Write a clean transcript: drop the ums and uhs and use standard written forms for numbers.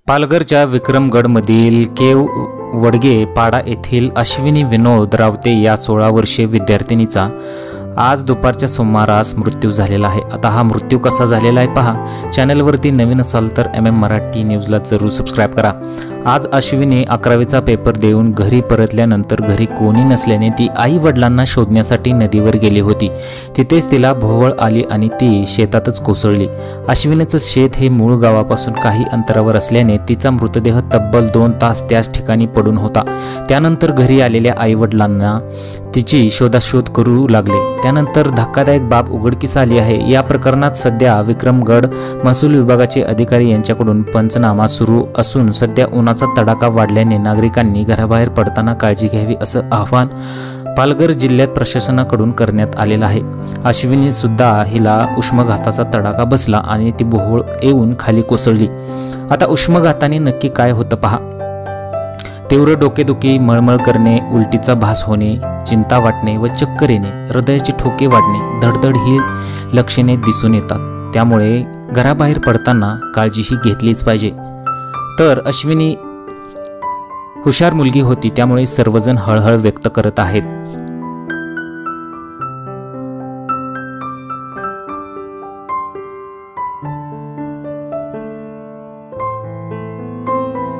पालघरच्या विक्रमगडमधील केव वडगे पाडा येथील अश्विनी विनोद रावते या 16 वर्षीय विद्यार्थिनीचा आज दुपारच्या सुमारास मृत्यू झालेला आहे। आता हा मृत्यू कसा झालेला आहे पहा। चॅनलवरती नवीन असाल तर मराठी न्यूजला जरूर सबस्क्राइब करा। आज अश्विनी 11वीचा पेपर देऊन घरी परतल्यानंतर घरी कोणी नसल्याने ती आई वडिलांना शोधण्यासाठी नदीवर गेली होती। तिथेच तिला भोवळ आली आणि ती शेतातच कोसळली। अश्विनीचं शेत हे मूळ गावापासून काही अंतरावर असल्याने तिचा मृतदेह तब्बल 2 तास त्याच ठिकाणी पडून होता। त्यानंतर घरी आलेल्या आई वडिलांना तिची शोधाशोध करू लागले। त्यानंतर धक्कादायक बाब उघडकीस आली आहे। या प्रकरणात सध्या विक्रमगड महसूल विभागाचे अधिकारी यांच्याकडून पंचनामा सुरू असून सध्या उन्हाचा तडाखा वाढल्याने नागरिकांनी घराबाहेर पडताना काळजी घ्यावी असं आवाहन पालघर जिल्ह्यात प्रशासनाकडून करण्यात आलेलं आहे। अश्विनी सुद्धा हिला उष्माघाताचा तडाखा बसला आणि ती भोवळ येऊन खाली कोसळली। आता उष्माघाताने नक्की काय होतं पहा। तीव्र डोकेदुखी, मळमळ करणे, उलटीचा भास होणे, चिंता वाटणे व चक्कर येणे, हृदयाचे ठोके वाढणे, धडधड ही लक्षणे दिसून येतात। त्यामुळे घराबाहेर पडताना काळजीही घेतलीच पाहिजे। तर अश्विनी हुशार मुलगी होती, त्यामुळे सर्वजण हळहळ व्यक्त करत आहेत।